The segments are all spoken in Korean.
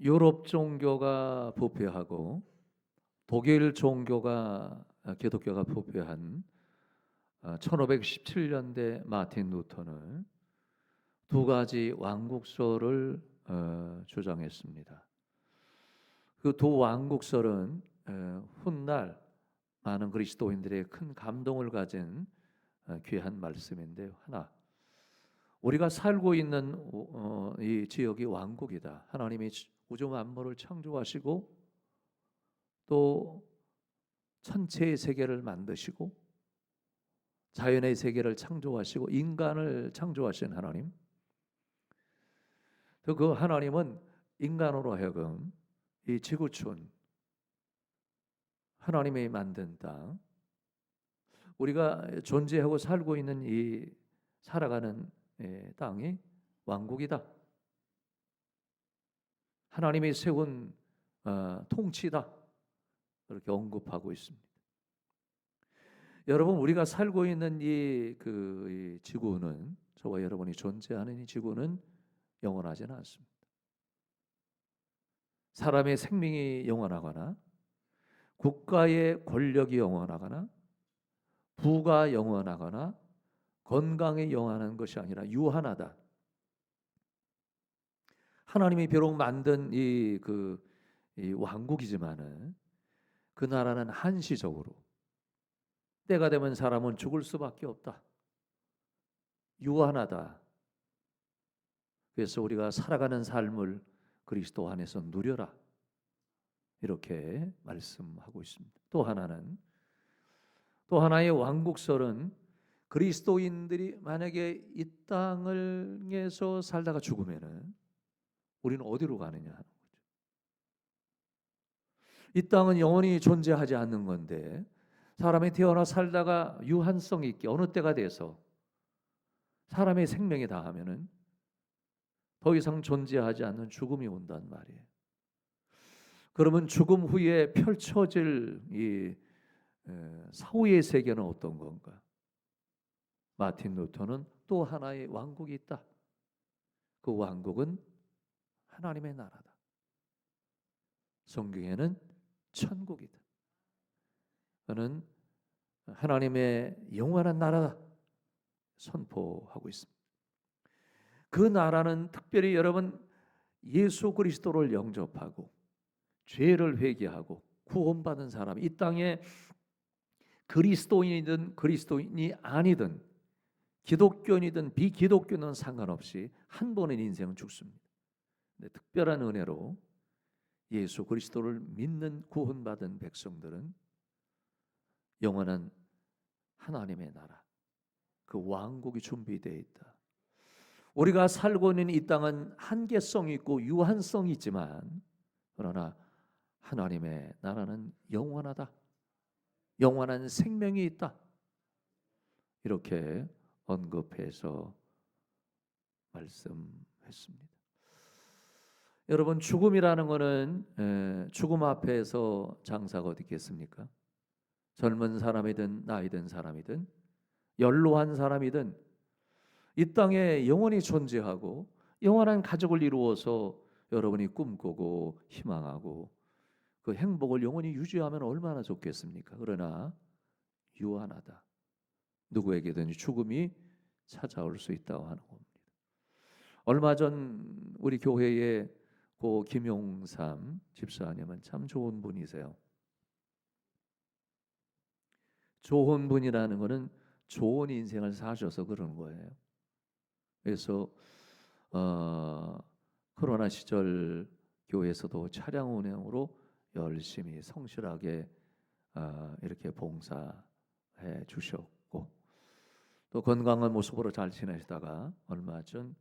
유럽 종교가 부패하고 독일 종교가 기독교가 부패한 1517년대 마틴 루터는 두 가지 왕국설을 주장했습니다. 그 두 왕국설은 훗날 많은 그리스도인들의 큰 감동을 가진 귀한 말씀인데요. 하나, 우리가 살고 있는 이 지역이 왕국이다. 하나님이 우주 만물을 창조하시고 또 천체의 세계를 만드시고 자연의 세계를 창조하시고 인간을 창조하신 하나님, 또 그 하나님은 인간으로 하여금 이 지구촌, 하나님이 만든 땅, 우리가 존재하고 살고 있는 이 살아가는 땅이 왕국이다. 하나님이 세운 통치다. 그렇게 언급하고 있습니다. 여러분, 우리가 살고 있는 이 지구는, 저와 여러분이 존재하는 이 지구는 영원하지는 않습니다. 사람의 생명이 영원하거나 국가의 권력이 영원하거나 부가 영원하거나 건강이 영원한 것이 아니라 유한하다. 하나님이 비록 만든 이 왕국이지만은 그 나라는 한시적으로 때가 되면 사람은 죽을 수밖에 없다. 유한하다. 그래서 우리가 살아가는 삶을 그리스도 안에서 누려라. 이렇게 말씀하고 있습니다. 또 하나의 왕국설은 그리스도인들이 만약에 이 땅에서 살다가 죽으면은 우리는 어디로 가느냐 하는 거죠. 이 땅은 영원히 존재하지 않는 건데 사람이 태어나 살다가 유한성 있게 어느 때가 돼서 사람의 생명이 다하면은 더 이상 존재하지 않는 죽음이 온단 말이에요. 그러면 죽음 후에 펼쳐질 이 사후의 세계는 어떤 건가? 마틴 루터는 또 하나의 왕국이 있다. 그 왕국은 하나님의 나라다. 성경에는 천국이다. 그는 하나님의 영원한 나라다 선포하고 있습니다. 그 나라는 특별히 여러분 예수 그리스도를 영접하고 죄를 회개하고 구원받은 사람, 이 땅에 그리스도인이든 그리스도인이 아니든 기독교인이든 비기독교는 상관없이 한 번의 인생은 죽습니다. 근데 특별한 은혜로 예수 그리스도를 믿는 구원받은 백성들은 영원한 하나님의 나라, 그 왕국이 준비되어 있다. 우리가 살고 있는 이 땅은 한계성이 있고 유한성이 있지만 그러나 하나님의 나라는 영원하다. 영원한 생명이 있다. 이렇게 언급해서 말씀했습니다. 여러분, 죽음이라는 것은 죽음 앞에서 장사가 어디 있겠습니까? 젊은 사람이든 나이 든 사람이든 연로한 사람이든 이 땅에 영원히 존재하고 영원한 가족을 이루어서 여러분이 꿈꾸고 희망하고 그 행복을 영원히 유지하면 얼마나 좋겠습니까? 그러나 유한하다. 누구에게든지 죽음이 찾아올 수 있다고 하는 겁니다. 얼마 전 우리 교회에 고 김용삼 집사님은 참 좋은 분이세요. 좋은 분이라는 것은 좋은 인생을 사셔서 그런 거예요. 그래서 코로나 시절 교회에서도 차량 운행으로 열심히 성실하게 이렇게 봉사해 주셨고 또 건강한 모습으로 잘 지내시다가 얼마 전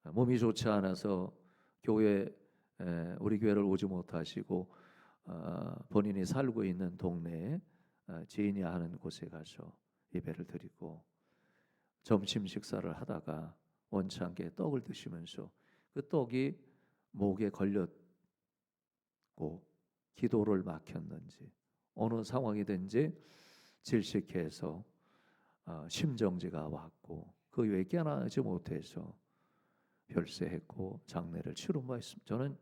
몸이 좋지 않아서 우리 교회를 오지 못하시고 본인이 살고 있는 동네에 지인이 하는 곳에 가서 예배를 드리고 점심 식사를 하다가 원치 않게 떡을 드시면서 그 떡이 목에 걸렸고 기도를 막혔는지 어느 상황이든지 질식해서 심정지가 왔고 그 이후에 깨어나지 못해서 별세했고 장례를 치른 바 있습니다. 저는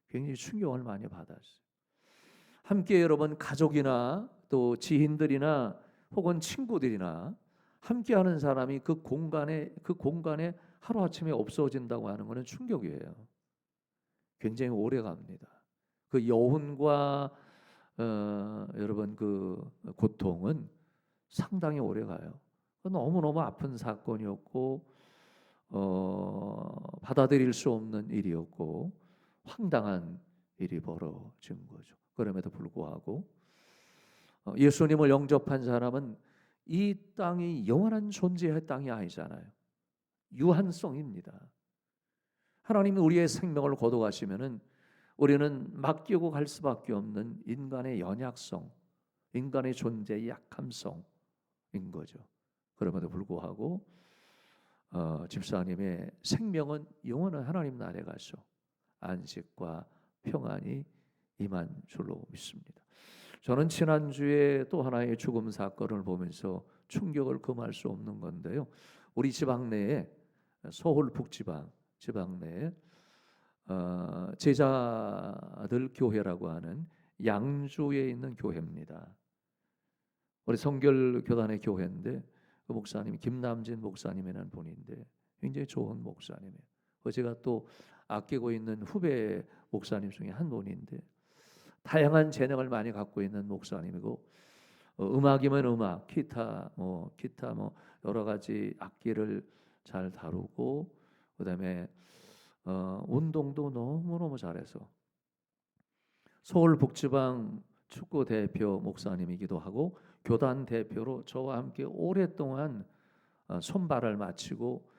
굉장히 충격을 많이 받았어요. 함께 여러분 가족이나 또 지인들이나 혹은 친구들이나 함께하는 사람이 그 공간에 하루아침에 없어진다고 하는 것은 충격이에요. 굉장히 오래 갑니다. 그 여운과 여러분 그 고통은 상당히 오래 가요. 너무너무 아픈 사건이었고 받아들일 수 없는 일이었고 황당한 일이 벌어진 거죠. 그럼에도 불구하고 예수님을 영접한 사람은 이 땅이 영원한 존재의 땅이 아니잖아요. 유한성입니다. 하나님이 우리의 생명을 거둬가시면은 우리는 맡기고 갈 수밖에 없는 인간의 연약성, 인간의 존재의 약함성인 거죠. 그럼에도 불구하고 집사님의 생명은 영원한 하나님 나라에 가서 안식과 평안이 임한 줄로 믿습니다. 저는 지난주에 또 하나의 죽음 사건을 보면서 충격을 금할 수 없는 건데요. 우리 지방 내에 서울 북지방 지방 내에 제자들 교회라고 하는 양주에 있는 교회입니다. 우리 성결교단의 교회인데 그 목사님이 김남진 목사님이라는 분인데 굉장히 좋은 목사님이에요. 제가 또 아끼고 있는 후배 목사님 중에 한 분인데 다양한 재능을 많이 갖고 있는 목사님이고 음악이면 음악, 기타 뭐 여러 가지 악기를 잘 다루고 그다음에 운동도 너무너무 잘해서 서울 북지방 축구 대표 목사님이기도 하고 교단 대표로 저와 함께 오랫동안 손발을 맞추고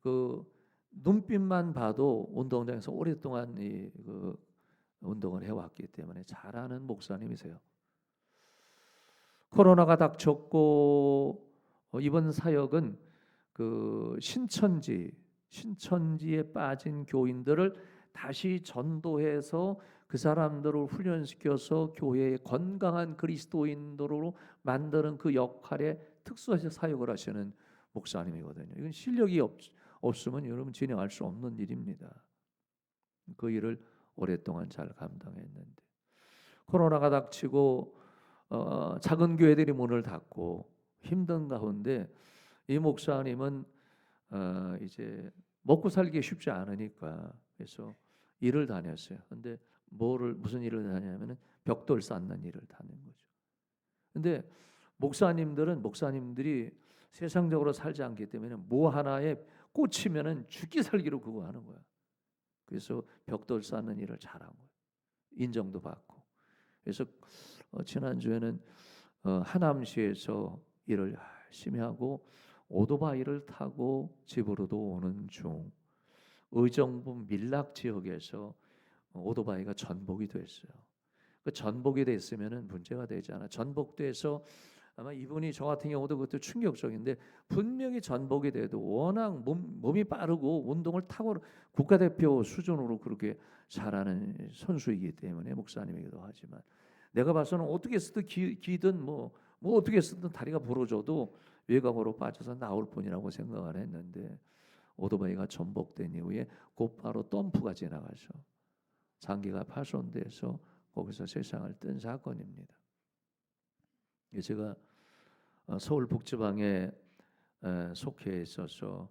그 눈빛만 봐도 운동장에서 오랫동안 그 운동을 해왔기 때문에 잘하는 목사님이세요. 코로나가 닥쳤고 이번 사역은 그 신천지에 빠진 교인들을 다시 전도해서 그 사람들을 훈련시켜서 교회의 건강한 그리스도인들로 만드는 그 역할에 특수하게 사역을 하시는 목사님이거든요. 이건 실력이 없으면 여러분 진행할 수 없는 일입니다. 그 일을 오랫동안 잘 감당했는데 코로나가 닥치고 작은 교회들이 문을 닫고 힘든 가운데 이 목사님은 이제 먹고 살기 쉽지 않으니까 그래서 일을 다녔어요. 근데 무슨 일을 다냐면은 벽돌 쌓는 일을 다닌 거죠. 근데 목사님들이 세상적으로 살지 않기 때문에 뭐 하나에 꽂히면은 죽기 살기로 그거 하는 거야. 그래서 벽돌 쌓는 일을 잘한 거예요. 인정도 받고. 그래서 지난주에는 하남시에서 일을 열심히 하고 오토바이를 타고 집으로도 오는 중 의정부 밀락 지역에서 오토바이가 전복이 됐어요. 그 전복이 됐으면은 문제가 되지 않아. 전복돼서 아마 이분이 저 같은 경우도 그것도 충격적인데 분명히 전복이 돼도 워낙 몸이 빠르고 운동을 탁월한 국가대표 수준으로 그렇게 잘하는 선수이기 때문에 목사님이기도 하지만 내가 봐서는 어떻게 쓰든 기든 뭐 어떻게 쓰든 다리가 부러져도 외곽으로 빠져서 나올 뿐이라고 생각을 했는데 오토바이가 전복된 이후에 곧바로 덤프가 지나가서 장기가 파손돼서 거기서 세상을 뜬 사건입니다. 제가 서울 북지방에 속해 있어서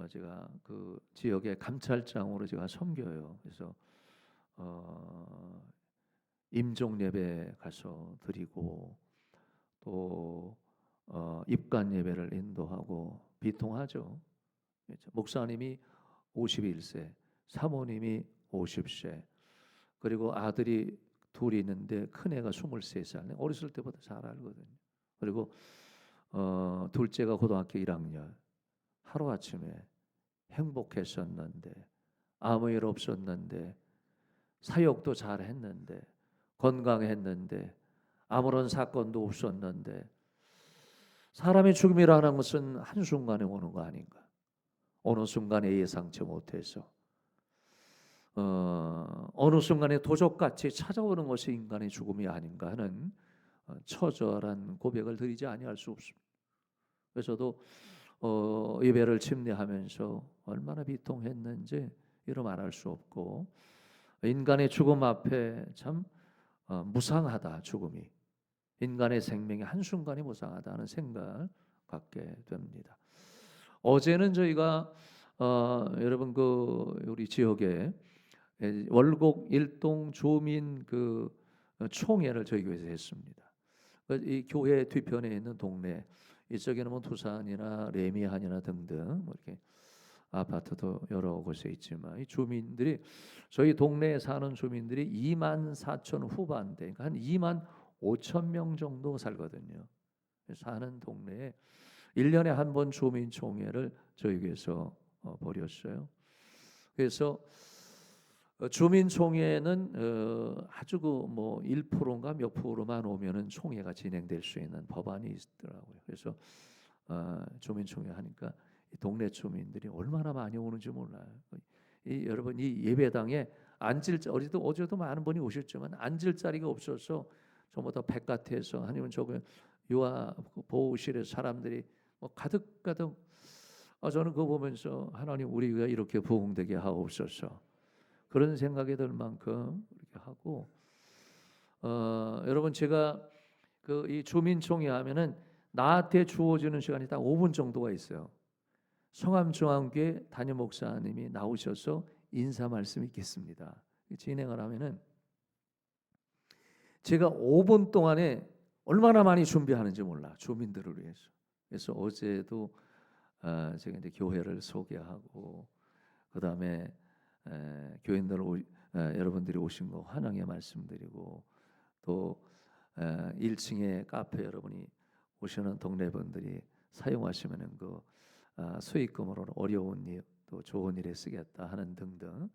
제가 그 지역의 감찰장으로 제가 섬겨요. 그래서 임종 예배 가서 드리고 또 입관 예배를 인도하고 비통하죠. 목사님이 51세, 사모님이 50세, 그리고 아들이 둘이 있는데 큰 애가 23살. 어렸을 때보다 잘 알거든요. 그리고 둘째가 고등학교 1학년. 하루아침에 행복했었는데 아무 일 없었는데 사역도 잘했는데 건강했는데 아무런 사건도 없었는데 사람의 죽음이라는 것은 한순간에 오는 거 아닌가. 어느 순간에 예상치 못해서 어느 순간에 도적같이 찾아오는 것이 인간의 죽음이 아닌가 하는 처절한 고백을 드리지 아니할 수 없습니다. 그래서 저도 예배를 침례하면서 얼마나 비통했는지 이루 말할 수 없고 인간의 죽음 앞에 참 무상하다. 죽음이 인간의 생명의 한순간이 무상하다는 생각을 갖게 됩니다. 어제는 저희가 여러분 우리 지역에 월곡 일동 주민 총회를 저희 교회에서 했습니다. 이 교회 뒤편에 있는 동네, 이쪽에는 뭐 두산이나 레미안이나 등등 뭐 이렇게 아파트도 여러 곳에 있지만 이 주민들이 저희 동네에 사는 주민들이 2만 4천 후반대, 그러니까 한 2만 5천 명 정도 살거든요. 사는 동네에 1년에 한 번 주민총회를 저희 교회에서 벌였어요. 그래서 주민총회는 아주 뭐 1%인가 몇 프로만 오면은 총회가 진행될 수 있는 법안이 있더라고요. 그래서 주민총회 하니까 동네 주민들이 얼마나 많이 오는지 몰라요. 여러분 이 예배당에 어제도 많은 분이 오셨지만 앉을 자리가 없어서 전부 다 바깥에서 아니면 유아 보호실에 사람들이 뭐 가득가득. 저는 그거 보면서 하나님 우리가 이렇게 부흥되게 하옵소서 그런 생각이 들 만큼 이렇게 하고 여러분 제가 이 주민총회 하면은 나한테 주어지는 시간이 딱 5분 정도가 있어요. 성암중앙교회 담임 목사님이 나오셔서 인사 말씀 있겠습니다. 진행을 하면은 제가 5분 동안에 얼마나 많이 준비하는지 몰라. 주민들을 위해서. 그래서 어제도 제가 이제 교회를 소개하고 그다음에 교인들 여러분들이 오신 거 환영의 말씀드리고 또 1층에 카페 여러분이 오시는 동네 분들이 사용하시면은 수익금으로 어려운 일 또 좋은 일에 쓰겠다 하는 등등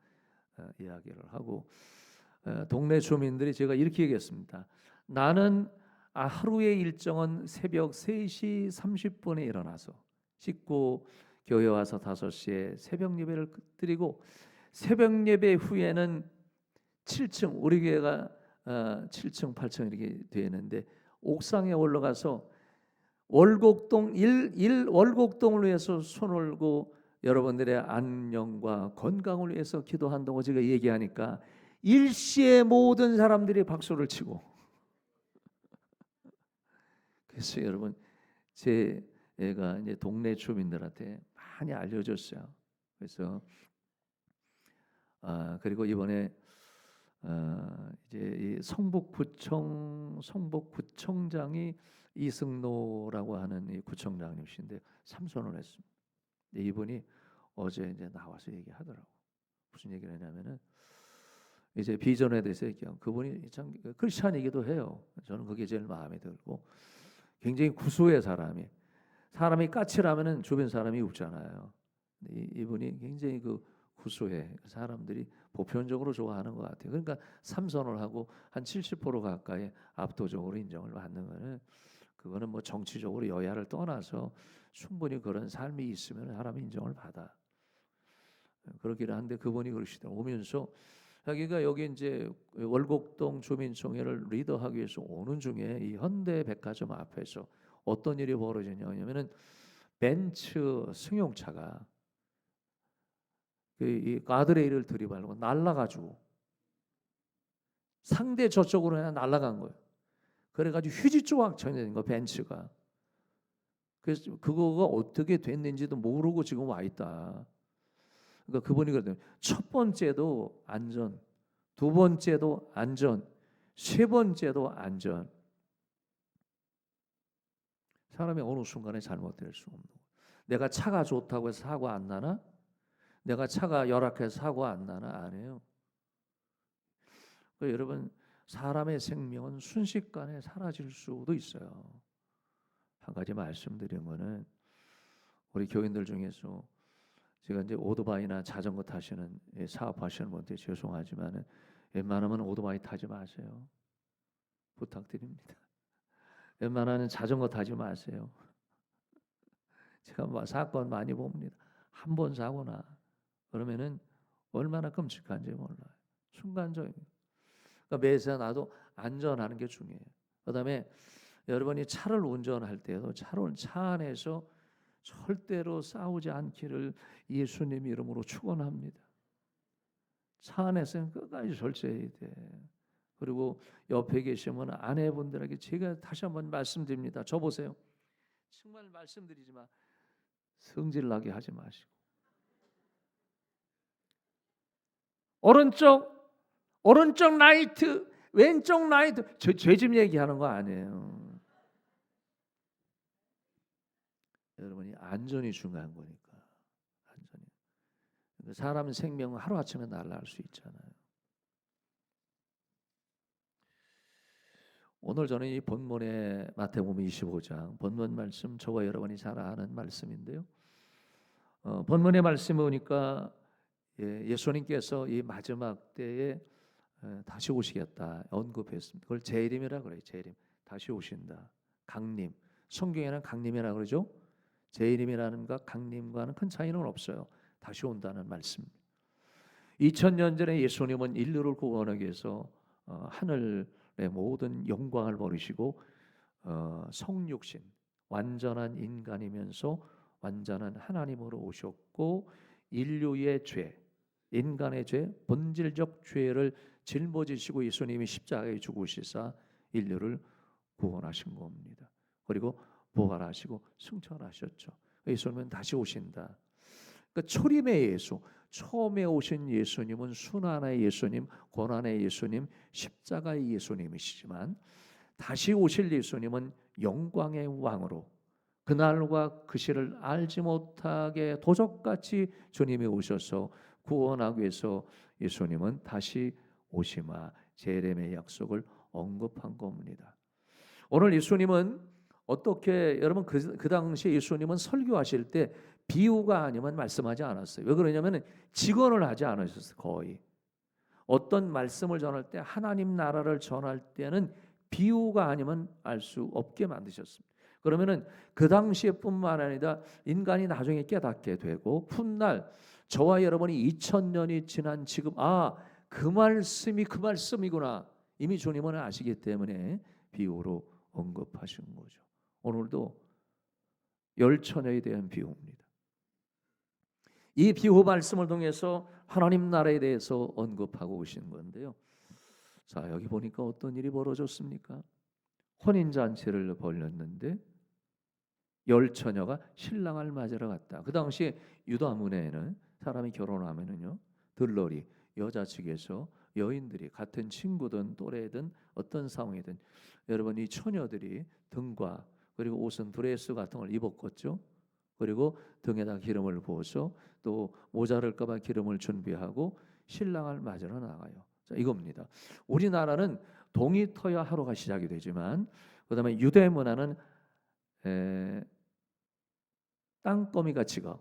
이야기를 하고 동네 주민들이 제가 이렇게 얘기했습니다. 나는 하루의 일정은 새벽 3시 30분에 일어나서 씻고 교회 와서 5시에 새벽 예배를 드리고 새벽 예배 후에는 7층 우리 교회가 7층 8층 이렇게 되는데 옥상에 올라가서 월곡동 월곡동을 위해서 손 올고 여러분들의 안녕과 건강을 위해서 기도한다고 제가 얘기하니까 일시에 모든 사람들이 박수를 치고 그래서 여러분 제 애가 이제 동네 주민들한테 많이 알려줬어요. 그래서 그리고 이번에 이제 이 성북구청장이 이승노라고 하는 이 구청장님이신데 참선을 했습니다. 이분이 어제 이제 나와서 얘기하더라고. 무슨 얘기를 했냐면은 이제 비전에 대해서 얘기하고 그분이 참 크리스찬이기도 해요. 저는 그게 제일 마음에 들고 굉장히 구수해 사람이 까칠하면은 주변 사람이 웃잖아요. 이분이 굉장히 구수해 사람들이 보편적으로 좋아하는 것 같아요. 그러니까 삼선을 하고 한 70% 가까이 압도적으로 인정을 받는 거는 그거는 뭐 정치적으로 여야를 떠나서 충분히 그런 삶이 있으면 사람이 인정을 받아. 그렇기는 한데 그분이 그러시더라고요. 오면서 자기가 여기 이제 월곡동 주민총회를 리더하기 위해서 오는 중에 이 현대백화점 앞에서 어떤 일이 벌어지냐면은 벤츠 승용차가 이 가드레일을 들이밟고 날아가지고 상대 저쪽으로 그냥 날아간 거예요. 그래가지고 휴지 조각 쳐낸 거 벤츠가. 그래서 그거가 어떻게 됐는지도 모르고 지금 와 있다. 그러니까 그분이 그러더니 첫 번째도 안전, 두 번째도 안전, 세 번째도 안전. 사람이 어느 순간에 잘못될 수 없는 거예요. 내가 차가 좋다고 해서 사고 안 나나? 내가 차가 열악해서 사고 안 나나? 안 해요. 그러니까 여러분 사람의 생명은 순식간에 사라질 수도 있어요. 한 가지 말씀드린 거는 우리 교인들 중에서 제가 이제 오토바이나 자전거 타시는 사업하시는 분들 죄송하지만은 웬만하면 오토바이 타지 마세요. 부탁드립니다. 웬만하면 자전거 타지 마세요. 제가 뭐 사건 많이 봅니다. 한 번 사고나 그러면은 얼마나 끔찍한지 몰라요. 순간적입니다. 그러니까 매사 나도 안전하는 게 중요해요. 그다음에 여러분이 차를 운전할 때도 차 안에서 절대로 싸우지 않기를 예수님 이름으로 축원합니다. 차 안에서는 끝까지 절제해야 돼. 그리고 옆에 계시면 아내분들에게 제가 다시 한번 말씀드립니다. 저 보세요. 정말 말씀드리지만 성질 나게 하지 마시고 오른쪽 라이트 왼쪽 라이트 죄집 얘기하는 거 아니에요. 여러분이 안전이 중요한 거니까. 안전이. 사람 생명은 하루아침에 날아갈 수 있잖아요. 오늘 저는 이 본문의 마태복음 25장 본문 말씀 저와 여러분이 잘 아는 말씀인데요. 본문의 말씀에 보니까 예수님께서 이 마지막 때에 다시 오시겠다 언급했습니다. 그걸 재림이라 그래요. 재림. 다시 오신다. 강림. 성경에는 강림이라 그러죠. 재림이라는 것 강림과는 큰 차이는 없어요. 다시 온다는 말씀. 2000년 전에 예수님은 인류를 구원하기 위해서 하늘의 모든 영광을 버리시고 성육신 완전한 인간이면서 완전한 하나님으로 오셨고 인류의 죄, 인간의 죄, 본질적 죄를 짊어지시고 예수님이 십자가에 죽으시사 인류를 구원하신 겁니다. 그리고 부활하시고 승천하셨죠. 예수님은 다시 오신다. 그러니까 초림의 예수, 처음에 오신 예수님은 순환의 예수님, 고난의 예수님, 십자가의 예수님이시지만 다시 오실 예수님은 영광의 왕으로 그날과 그 시를 알지 못하게 도적같이 주님이 오셔서 구원하기 위해서 예수님은 다시 오시마 재림의 약속을 언급한 겁니다. 오늘 예수님은 어떻게 여러분 그 당시 예수님은 설교하실 때 비유가 아니면 말씀하지 않았어요. 왜 그러냐면 직언을 하지 않으셨어요. 거의 어떤 말씀을 전할 때 하나님 나라를 전할 때는 비유가 아니면 알 수 없게 만드셨습니다. 그러면은 그 당시에뿐만 아니라 인간이 나중에 깨닫게 되고 훗날 저와 여러분이 2000년이 지난 지금 그 말씀이 그 말씀이구나 이미 주님은 아시기 때문에 비유로 언급하신 거죠. 오늘도 열처녀에 대한 비유입니다. 이 비유 말씀을 통해서 하나님 나라에 대해서 언급하고 오신 건데요. 자, 여기 보니까 어떤 일이 벌어졌습니까? 혼인잔치를 벌였는데 열처녀가 신랑을 맞으러 갔다. 그 당시 유다 문화에는 사람이 결혼하면은요 들러리 여자 측에서 여인들이 같은 친구든 또래든 어떤 상황이든 여러분 이 처녀들이 등과 그리고 옷은 드레스 같은 걸 입었겠죠. 그리고 등에다 기름을 부어서 또 모자랄까봐 기름을 준비하고 신랑을 맞으러 나가요. 자, 이겁니다. 우리나라는 동이 터야 하루가 시작이 되지만 그다음에 유대 문화는 땅거미가 지가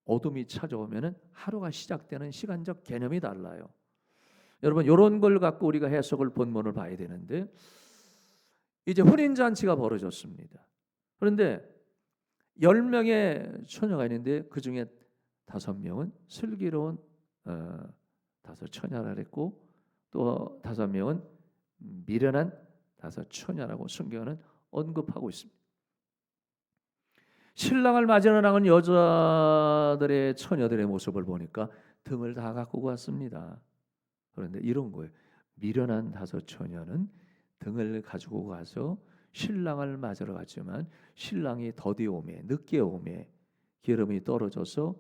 어둠이 찾아오면은 하루가 시작되는 시간적 개념이 달라요. 여러분 이런 걸 갖고 우리가 해석을 본문을 봐야 되는데 이제 혼인잔치가 벌어졌습니다. 그런데 10명의 처녀가 있는데 그 중에 5명은 슬기로운 다섯 처녀라 그랬고 또 5명은 미련한 5 처녀라고 성경은 언급하고 있습니다. 신랑을 맞으러 나간 여자들의 처녀들의 모습을 보니까 등을 다 갖고 갔습니다. 그런데 이런 거예요. 미련한 5 처녀는 등을 가지고 가서 신랑을 맞으러 갔지만 신랑이 더디 오매 늦게 오매 기름이 떨어져서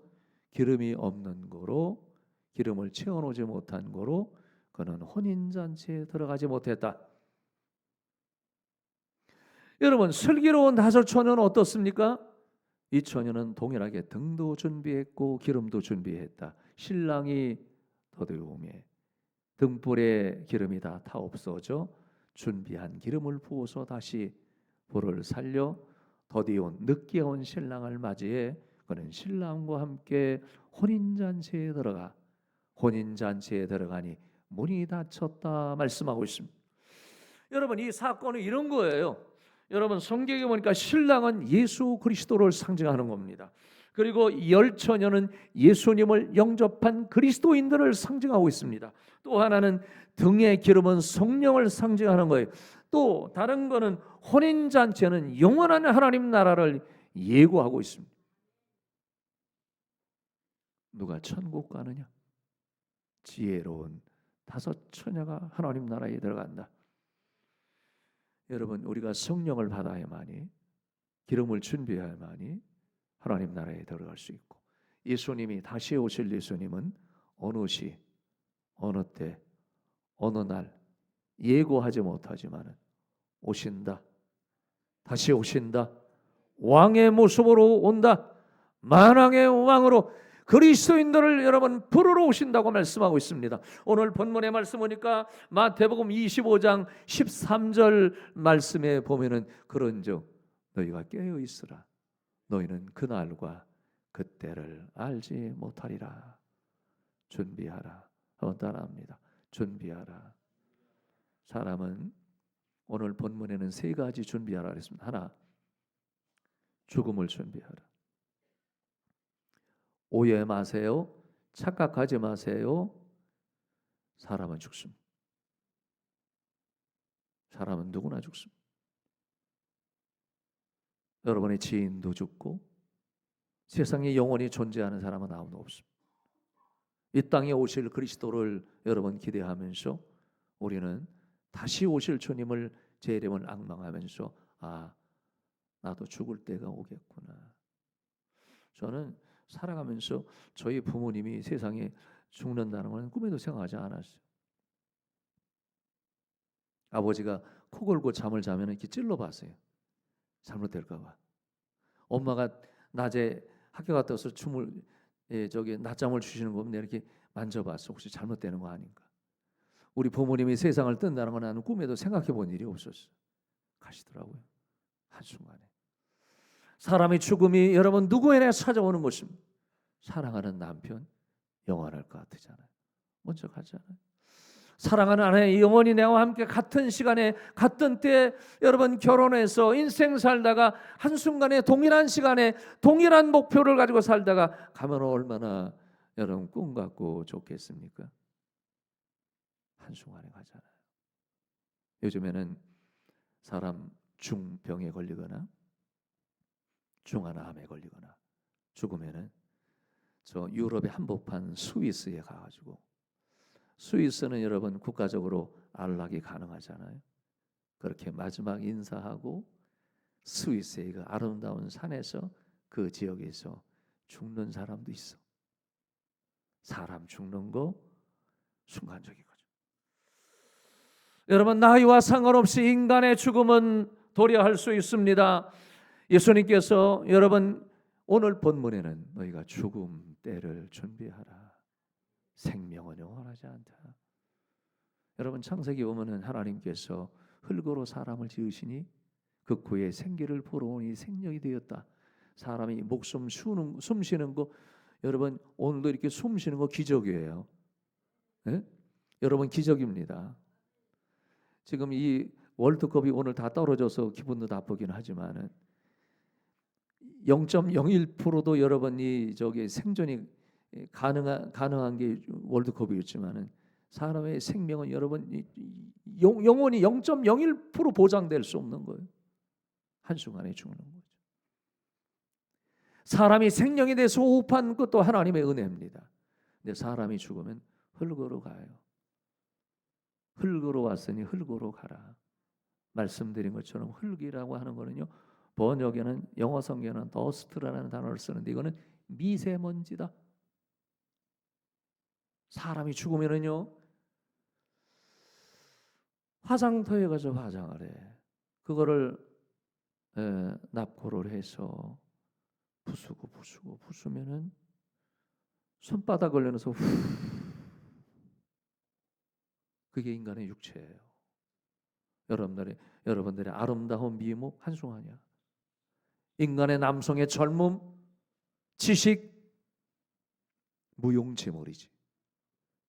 기름이 없는 거로 기름을 채워놓지 못한 거로 그는 혼인잔치에 들어가지 못했다. 여러분 슬기로운 5 처녀는 어떻습니까? 이 처녀는 동일하게 등도 준비했고 기름도 준비했다. 신랑이 더디 오매 등불에 기름이 다 타 없어져 준비한 기름을 부어서 다시 불을 살려 더디 온 늦게 온 신랑을 맞이해 그는 신랑과 함께 혼인잔치에 들어가니 문이 닫혔다 말씀하고 있습니다. 여러분 이 사건은 이런 거예요. 여러분 성경에 보니까 신랑은 예수 그리스도를 상징하는 겁니다. 그리고 열처녀는 예수님을 영접한 그리스도인들을 상징하고 있습니다. 또 하나는 등의 기름은 성령을 상징하는 거예요. 또 다른 거는 혼인잔치는 영원한 하나님 나라를 예고하고 있습니다. 누가 천국 가느냐? 지혜로운 다섯 처녀가 하나님 나라에 들어간다. 여러분, 우리가 성령을 받아야만이, 기름을 준비해야만이 하나님 나라에 들어갈 수 있고, 예수님이 다시 오실 예수님은 어느 시, 어느 때, 어느 날 예고하지 못하지만 오신다. 다시 오신다. 왕의 모습으로 온다. 만왕의 왕으로 그리스도인들을 여러분 부르러 오신다고 말씀하고 있습니다. 오늘 본문의 말씀 보니까 마태복음 25장 13절 말씀에 보면은 그런즉 너희가 깨어 있으라. 너희는 그날과 그때를 알지 못하리라. 준비하라. 한번 따라합니다. 준비하라. 사람은 오늘 본문에는 세 가지 준비하라 그랬습니다. 하나, 죽음을 준비하라. 오해 마세요. 착각하지 마세요. 사람은 죽습니다. 사람은 누구나 죽습니다. 여러분의 지인도 죽고 세상에 영원히 존재하는 사람은 아무도 없습니다. 이 땅에 오실 그리스도를 여러분 기대하면서 우리는 다시 오실 주님을 재림을 앙망하면서 나도 죽을 때가 오겠구나. 저는 살아가면서 저희 부모님이 세상에 죽는다는 건 꿈에도 생각하지 않았어요. 아버지가 코 골고 잠을 자면 이렇게 찔러봤어요. 잘못될까 봐. 엄마가 낮에 학교 갔다 와서 낮잠을 주시는 거 보면 내가 이렇게 만져봤어. 혹시 잘못되는 거 아닌가. 우리 부모님이 세상을 뜬다는 건 나는 꿈에도 생각해 본 일이 없었어. 가시더라고요. 한순간에. 사람의 죽음이 여러분 누구에나 찾아오는 것입니다. 사랑하는 남편 영원할 것 같잖아요. 먼저 가잖아요. 사랑하는 아내 영원히 내와 함께 같은 시간에 같은 때에 여러분 결혼해서 인생 살다가 한순간에 동일한 시간에 동일한 목표를 가지고 살다가 가면 얼마나 여러분 꿈 같고 좋겠습니까? 한순간에 가잖아요. 요즘에는 사람 중병에 걸리거나 중한 암에 걸리거나 죽으면은 저 유럽의 한복판 스위스에 가가지고, 스위스는 여러분 국가적으로 안락이 가능하잖아요. 그렇게 마지막 인사하고 스위스의 그 아름다운 산에서 그 지역에서 죽는 사람도 있어. 사람 죽는 거 순간적인 거죠. 여러분 나이와 상관없이 인간의 죽음은 도래할 수 있습니다. 예수님께서 여러분 오늘 본문에는 너희가 죽음 때를 준비하라. 생명은 영원하지 않다. 여러분 창세기 보면은 하나님께서 흙으로 사람을 지으시니 그 후에 생기를 불어오니 생명이 되었다. 사람이 목숨 숨 쉬는 거 여러분 오늘도 이렇게 숨 쉬는 거 기적이에요. 네? 여러분 기적입니다. 지금 이 월드컵이 오늘 다 떨어져서 기분도 나쁘긴 하지만은 0.01%도 여러분이 저기 생존이 가능한 게 월드컵이었지만은 사람의 생명은 여러분 영원히 0.01% 보장될 수 없는 거예요. 한순간에 죽는 거죠. 사람이 생명에 대해서 호흡한 것도 하나님의 은혜입니다. 근데 사람이 죽으면 흙으로 가요. 흙으로 왔으니 흙으로 가라. 말씀드린 것처럼 흙이라고 하는 거는요. 번역에는 영어 성경에는 더스트라는 단어를 쓰는데 이거는 미세먼지다. 사람이 죽으면은요 화장터에 가서 화장을 해. 그거를 납고를 해서 부수면은 손바닥 걸려서 그게 인간의 육체예요. 여러분들의 아름다운 미모 한순간이야. 인간의 남성의 젊음, 지식, 무용지물이지.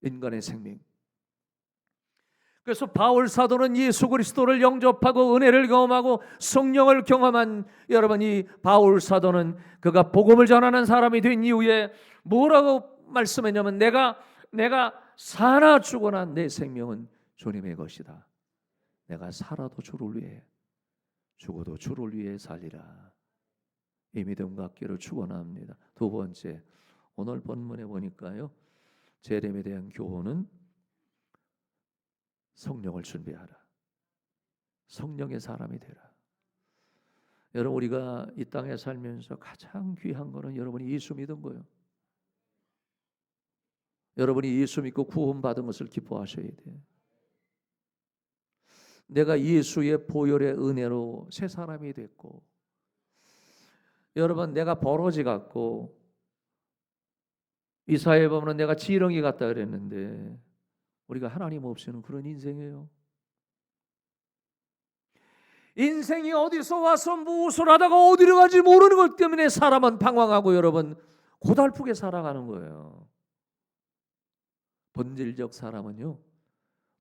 인간의 생명. 그래서 바울 사도는 예수 그리스도를 영접하고 은혜를 경험하고 성령을 경험한 여러분이 바울 사도는 그가 복음을 전하는 사람이 된 이후에 뭐라고 말씀했냐면 내가 사나 죽어나 내 생명은 주님의 것이다. 내가 살아도 주를 위해 죽어도 주를 위해 살리라. 이 믿음 갖기를 축원합니다. 두 번째 오늘 본문에 보니까요. 재림에 대한 교훈은 성령을 준비하라. 성령의 사람이 되라. 여러분, 우리가 이 땅에 살면서 가장 귀한 거는 여러분이 예수 믿은 거예요. 여러분이 예수 믿고 구원받은 것을 기뻐하셔야 돼요. 내가 예수의 보혈의 은혜로 새 사람이 됐고, 여러분, 내가 버러지 같고 이사야에 보면 내가 지렁이 같다 그랬는데 우리가 하나님 없이는 그런 인생이에요. 인생이 어디서 와서 무엇을 하다가 어디로 가지 모르는 것 때문에 사람은 방황하고 여러분 고달프게 살아가는 거예요. 본질적 사람은요,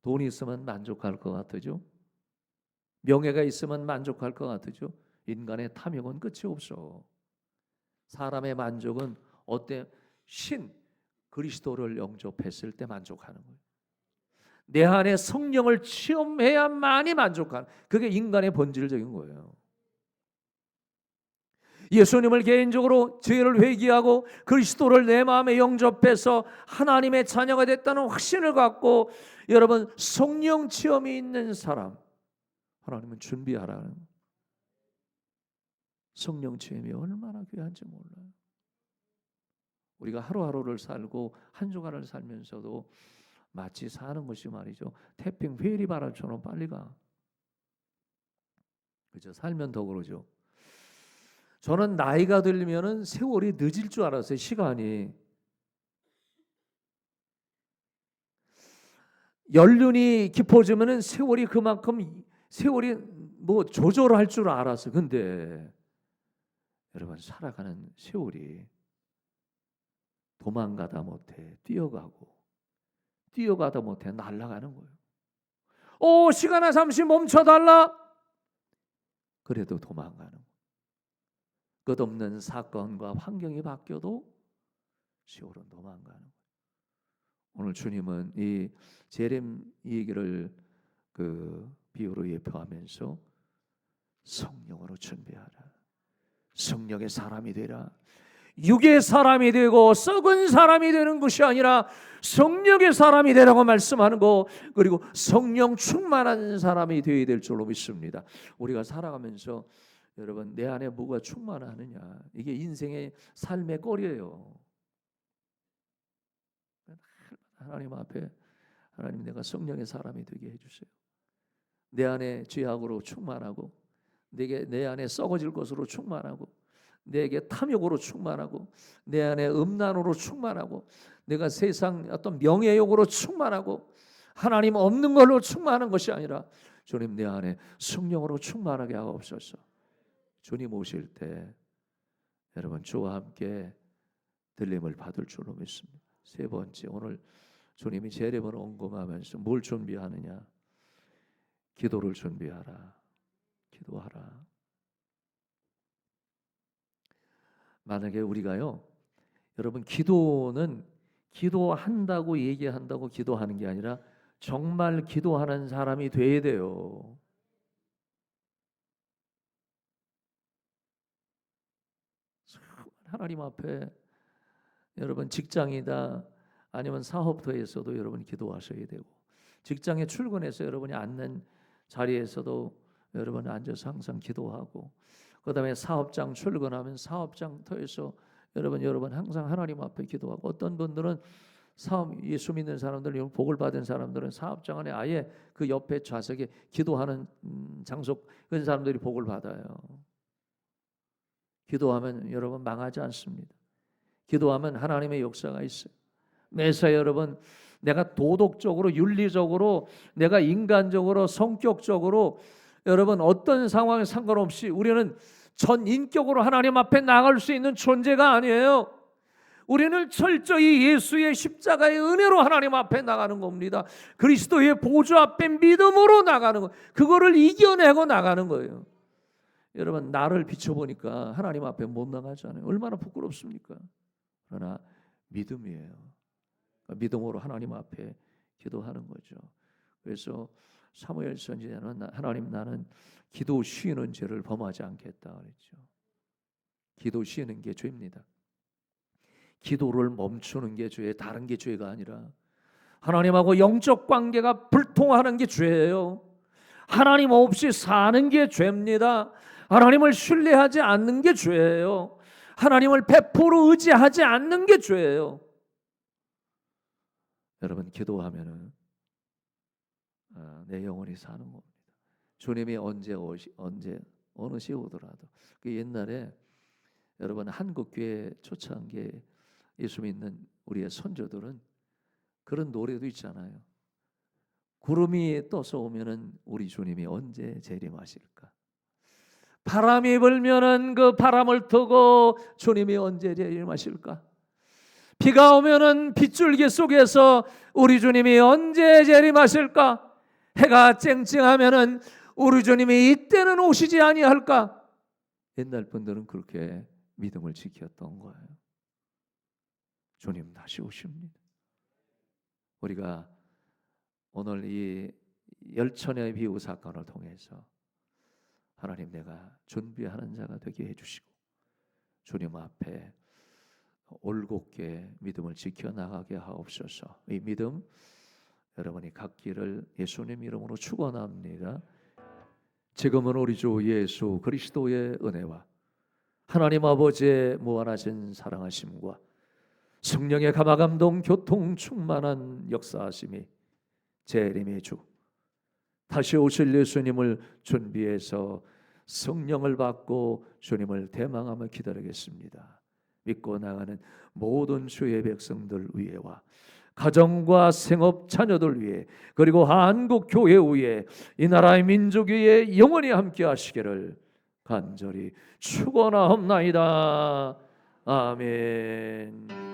돈이 있으면 만족할 것 같으죠. 명예가 있으면 만족할 것 같으죠. 인간의 탐욕은 끝이 없어. 사람의 만족은 어때? 신 그리스도를 영접했을 때 만족하는 거예요. 내 안에 성령을 체험해야만이 만족하는, 그게 인간의 본질적인 거예요. 예수님을 개인적으로 죄를 회개하고 그리스도를 내 마음에 영접해서 하나님의 자녀가 됐다는 확신을 갖고 여러분 성령 체험이 있는 사람, 하나님은 준비하라는 거예요. 성령 체험이 얼마나 귀한지 몰라요. 우리가 하루하루를 살고 한 주간을 살면서도 마치 사는 것이 말이죠, 태평 회리바람처럼 빨리 가. 그죠? 살면 더 그러죠. 저는 나이가 들면은 세월이 늦을 줄 알았어요. 시간이. 연륜이 깊어지면은 세월이 그만큼 세월이 뭐 조절할 줄 알았어요. 근데 여러분 살아가는 세월이 도망가다 못해 뛰어가다 못해 날아가는 거예요. 시간아 잠시 멈춰달라. 그래도 도망가는 거예요. 끝없는 사건과 환경이 바뀌어도 세월은 도망가는 거예요. 오늘 주님은 이 재림 얘기를 그 비유로 예표하면서 성령으로 준비하라. 성령의 사람이 되라. 육의 사람이 되고 썩은 사람이 되는 것이 아니라 성령의 사람이 되라고 말씀하는 거, 그리고 성령 충만한 사람이 되어야 될 줄로 믿습니다. 우리가 살아가면서 여러분 내 안에 뭐가 충만하느냐, 이게 인생의 삶의 꼴이에요. 하나님 앞에 하나님, 내가 성령의 사람이 되게 해주세요. 내 안에 죄악으로 충만하고 내 안에 썩어질 것으로 충만하고 내게 탐욕으로 충만하고 내 안에 음란으로 충만하고 내가 세상 어떤 명예욕으로 충만하고 하나님 없는 걸로 충만한 것이 아니라 주님 내 안에 성령으로 충만하게 하옵소서. 주님 오실 때 여러분 주와 함께 들림을 받을 줄로 믿습니다. 세 번째, 오늘 주님이 재림을 언급하면서 뭘 준비하느냐? 기도를 준비하라. 기도하라. 만약에 우리가요, 여러분 기도는 기도한다고 얘기한다고 기도하는 게 아니라 정말 기도하는 사람이 돼야 돼요. 하나님 앞에 여러분 직장이다 아니면 사업터에서도 여러분 기도하셔야 되고, 직장에 출근해서 여러분이 앉는 자리에서도 여러분 앉아서 항상 기도하고, 그 다음에 사업장 출근하면 사업장터에서 여러분 항상 하나님 앞에 기도하고, 어떤 분들은 예수 믿는 사람들, 복을 받은 사람들은 사업장 안에 아예 그 옆에 좌석에 기도하는 장소, 그런 사람들이 복을 받아요. 기도하면 여러분 망하지 않습니다. 기도하면 하나님의 역사가 있어요. 매사 여러분 내가 도덕적으로 윤리적으로 내가 인간적으로 성격적으로 여러분 어떤 상황에 상관없이 우리는 전 인격으로 하나님 앞에 나갈 수 있는 존재가 아니에요. 우리는 철저히 예수의 십자가의 은혜로 하나님 앞에 나가는 겁니다. 그리스도의 보좌 앞에 믿음으로 나가는 거, 그거를 이겨내고 나가는 거예요. 여러분 나를 비춰보니까 하나님 앞에 못 나가잖아요. 얼마나 부끄럽습니까? 그러나 믿음이에요. 믿음으로 하나님 앞에 기도하는 거죠. 그래서 사무엘 선지자는 하나님, 나는 기도 쉬는 죄를 범하지 않겠다 그랬죠. 기도 쉬는 게 죄입니다. 기도를 멈추는 게 죄, 다른 게 죄가 아니라 하나님하고 영적 관계가 불통하는 게 죄예요. 하나님 없이 사는 게 죄입니다. 하나님을 신뢰하지 않는 게 죄예요. 하나님을 100% 의지하지 않는 게 죄예요. 여러분, 기도하면은 내 영혼이 사는 겁니다. 주님이 언제 어느 시에 오더라도. 그 옛날에 여러분, 한국교회 초창 게 예수 믿는 우리의 선조들은 그런 노래도 있잖아요. 구름이 떠서 오면은 우리 주님이 언제 재림하실까? 바람이 불면은 그 바람을 타고 주님이 언제 재림하실까? 비가 오면은 빗줄기 속에서 우리 주님이 언제 재림하실까? 해가 쨍쨍하면은 우리 주님이 이때는 오시지 아니할까? 옛날 분들은 그렇게 믿음을 지켰던 거예요. 주님 다시 오십니다. 우리가 오늘 이 열천의 비유 사건을 통해서 하나님, 내가 준비하는 자가 되게 해주시고 주님 앞에 올곧게 믿음을 지켜나가게 하옵소서. 이 믿음 여러분이 갖기를 예수님 이름으로 축원합니다. 지금은 우리 주 예수 그리스도의 은혜와 하나님 아버지의 무한하신 사랑하심과 성령의 감화감동 교통 충만한 역사하심이 재림의 주 다시 오실 예수님을 준비해서 성령을 받고 주님을 대망하며 기다리겠습니다. 믿고 나가는 모든 주의 백성들 위에와 가정과 생업 자녀들 위해, 그리고 한국 교회 위에, 이 나라의 민족 위에 영원히 함께 하시기를 간절히 축원하옵나이다. 아멘.